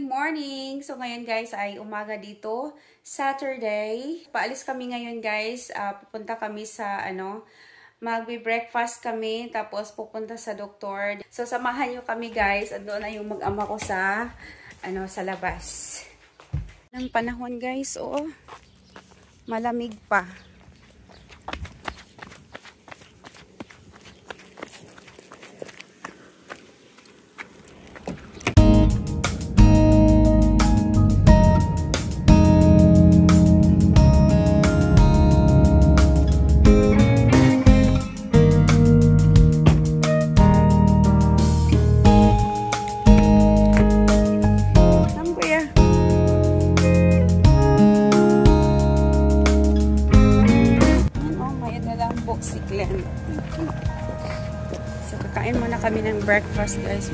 morning! So ngayon guys ay umaga dito, Saturday. Paalis kami ngayon guys, pupunta kami sa magbe-breakfast kami, tapos pupunta sa doktor. So samahan nyo kami guys, doon na yung mag-ama ko sa, sa labas. Ng panahon guys, malamig pa. So, kakain muna kami ng breakfast, guys.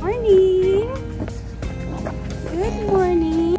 Morning! Good morning!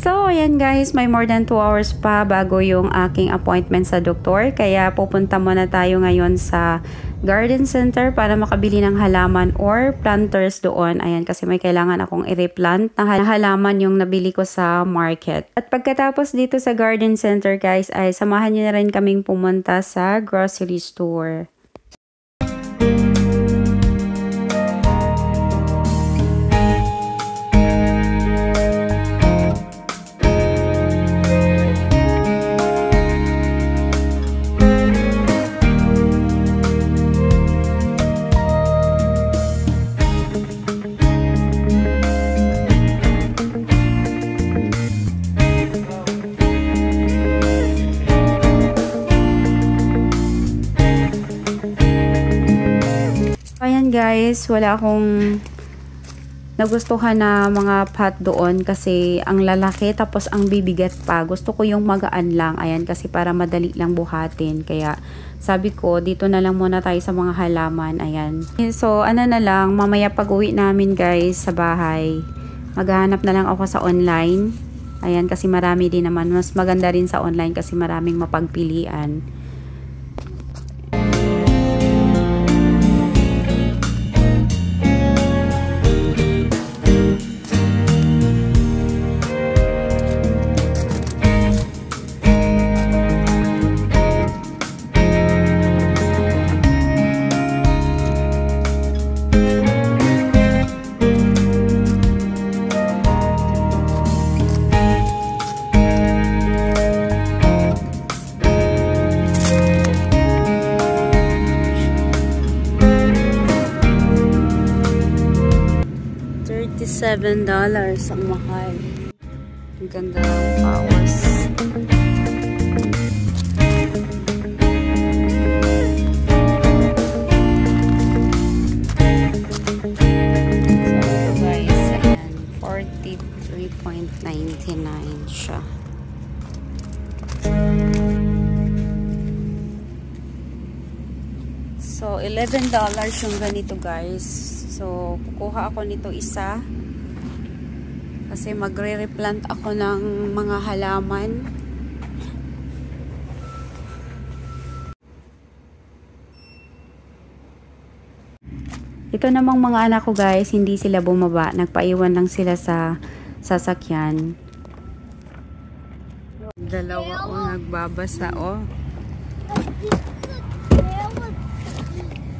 So, ayan guys, may more than 2 hours pa bago yung aking appointment sa doktor. Kaya pupunta muna tayo ngayon sa garden center para makabili ng halaman or planters doon. Ayan, kasi may kailangan akong i-replant na halaman yung nabili ko sa market. At pagkatapos dito sa garden center guys, ay samahan nyo na rin kaming pumunta sa grocery store. Ayan guys, wala akong nagustuhan na mga pot doon kasi ang lalaki tapos ang bibigat pa. Gusto ko yung magaan lang. Ayan, kasi para madali lang buhatin. Kaya sabi ko, dito na lang muna tayo sa mga halaman. Ayan. So, na lang, mamaya pag uwi namin guys sa bahay, maghahanap na lang ako sa online. Ayan, kasi marami din naman. Mas maganda rin sa online kasi maraming mapagpilian. $7 ang mahal. Ang ganda ng flowers. So guys, ayan, 43.99 siya. So $11 yung ganito guys. So kukuha ako nito isa. Kasi magre-replant ako ng mga halaman. Ito namang mga anak ko guys, hindi sila bumaba. Nagpaiwan lang sila sa sasakyan. Dalawa o nagbabasa o.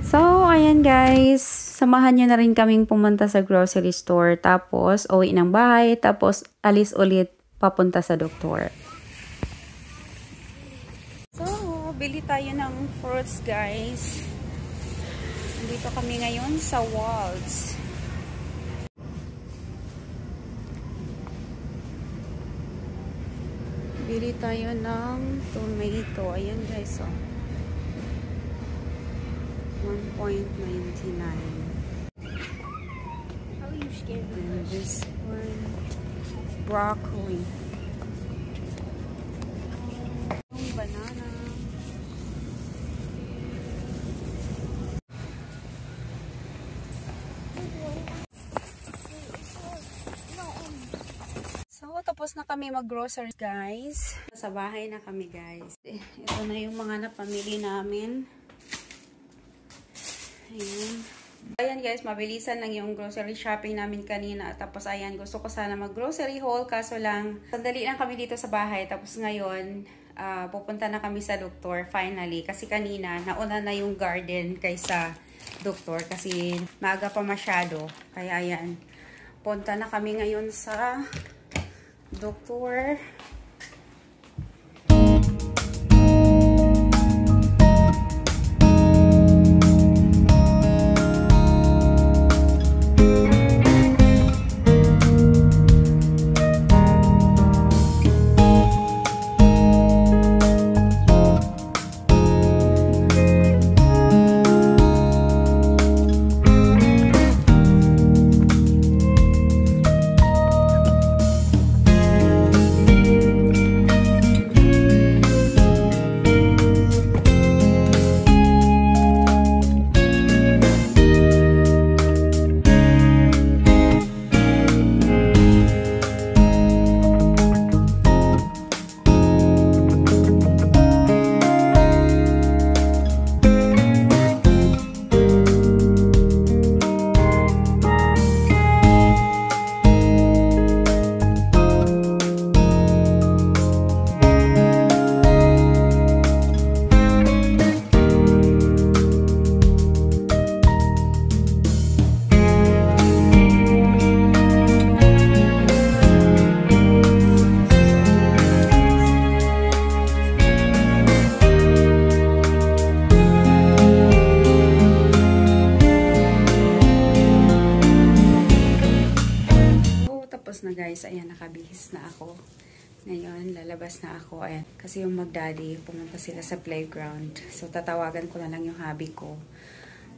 So, ayan guys. Samahan nyo na rin kaming pumunta sa grocery store. Tapos, uwi ng bahay. Tapos, alis ulit papunta sa doktor. So, bili tayo ng fruits guys. Dito kami ngayon sa Waltz. Bili tayo ng tomato. Ayan guys oh. 1.99. How are you scared? And this one, broccoli. Yung banana. So, tapos na kami mag-grocery guys. Sa bahay na kami guys. Ito na yung mga napamili namin. Ayan. Ayan guys, mabilisan lang yung grocery shopping namin kanina. Tapos ayan, gusto ko sana mag-grocery haul. Kaso lang, sandali lang kami dito sa bahay. Tapos ngayon, pupunta na kami sa doktor finally. Kasi kanina, nauna na yung garden kaysa doktor. Kasi maaga pa masyado. Kaya ayan, punta na kami ngayon sa doktor. Na guys, ayan, nakabihis na ako. Ngayon, lalabas na ako. Ayan, kasi yung mag-daddy, pumunta sila sa playground. So, tatawagan ko na lang yung hubby ko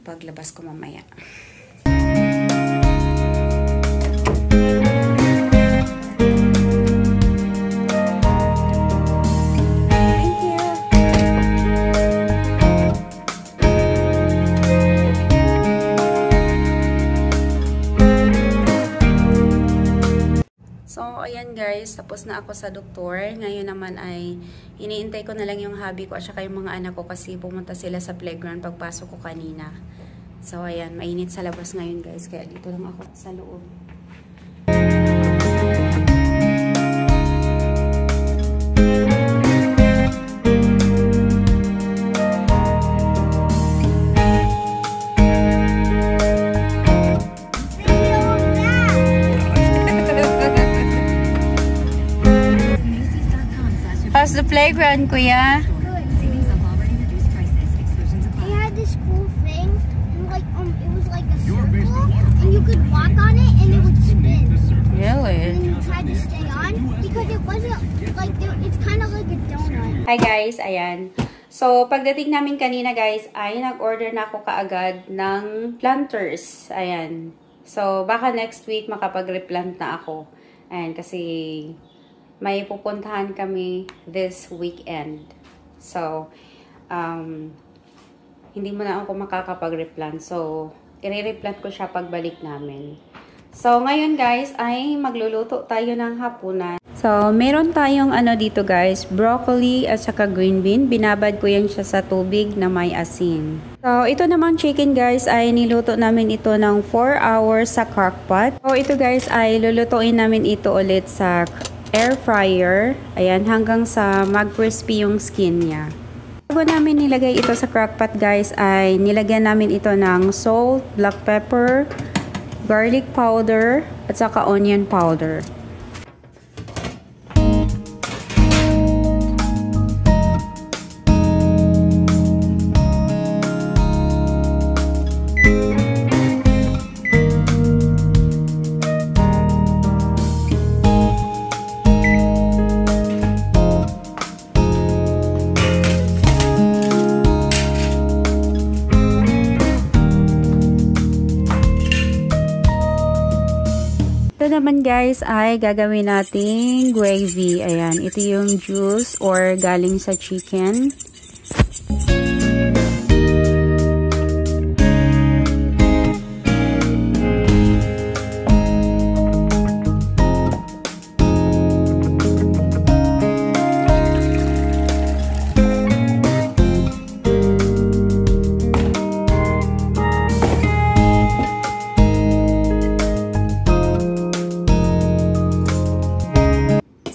paglabas ko mamaya. Ayan guys, tapos na ako sa doktor. Ngayon naman ay iniintay ko na lang yung hubby ko at saka yung mga anak ko kasi pumunta sila sa playground pagpasok ko kanina. So ayan, mainit sa labas ngayon guys, kaya dito lang ako sa loob. How's the playground, Kuya? Good. They had this cool thing, like it was like a circle, and you could walk on it, and it would spin. Really? And you tried to stay on because it wasn't like it's kind of like a donut. Hi guys, ayan. So pagdating namin kanina guys, ay nag-order na ako kaagad ng planters. Ayan. So baka next week makapag-replant na ako. Ayan, kasi may pupuntahan kami this weekend. So, hindi mo na ako makakapag-replant. So, i-replant ko siya pagbalik namin. So, ngayon guys, ay magluluto tayo ng hapunan. So, meron tayong ano dito guys, broccoli at saka green bean. Binabad ko yan siya sa tubig na may asin. So, ito namang chicken guys ay niluto namin ito ng 4 hours sa crockpot. So, ito guys ay lulutuin namin ito ulit sa air fryer. Ayan, hanggang sa mag-crispy yung skin niya. Bago namin nilagay ito sa crockpot guys ay nilagyan namin ito ng salt, black pepper, garlic powder, at saka onion powder. Ito naman guys ay gagawin nating gravy. Ayan, ito yung juice or galing sa chicken.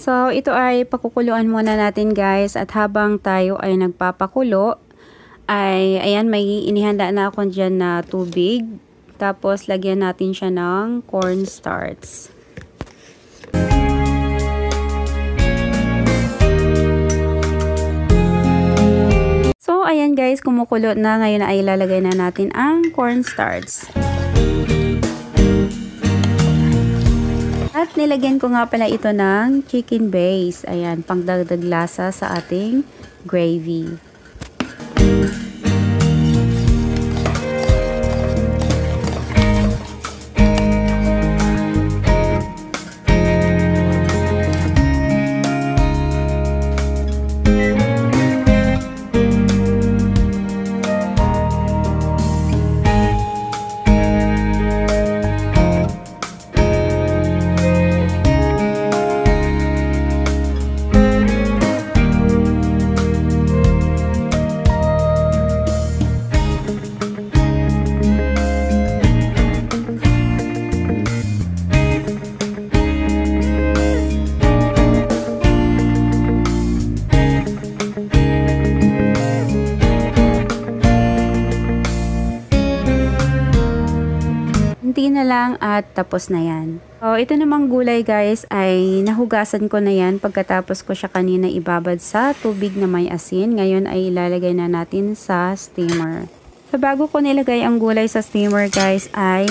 So, ito ay pakukuluan muna natin guys at habang tayo ay nagpapakulo ay ayan may inihanda na ako dyan na tubig tapos lagyan natin siya ng cornstarch. So, ayan guys kumukulo na ngayon ay ilalagay na natin ang cornstarch. At nilagyan ko nga pala ito ng chicken base. Ayan, pangdagdag lasa sa ating gravy. Kunti na lang at tapos na yan. So, ito namang gulay guys ay nahugasan ko na yan pagkatapos ko siya kanina ibabad sa tubig na may asin. Ngayon ay ilalagay na natin sa steamer. So, bago ko nilagay ang gulay sa steamer guys ay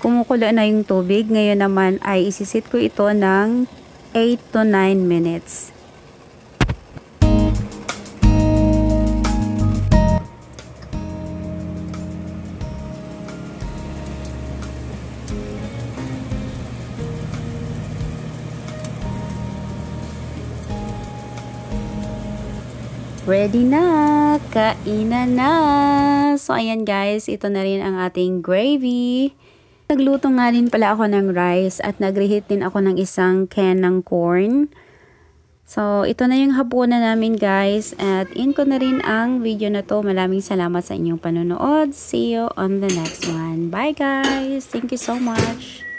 kumukulo na yung tubig. Ngayon naman ay isisit ko ito ng 8 to 9 minutes. Ready na! Kainan na! So, ayan guys, ito na rin ang ating gravy. Nagluto nga rin pala ako ng rice at nag-reheat din ako ng isang can ng corn. So, ito na yung hapunan namin guys at in ko na rin ang video na to. Maraming salamat sa inyong panonood. See you on the next one. Bye guys! Thank you so much!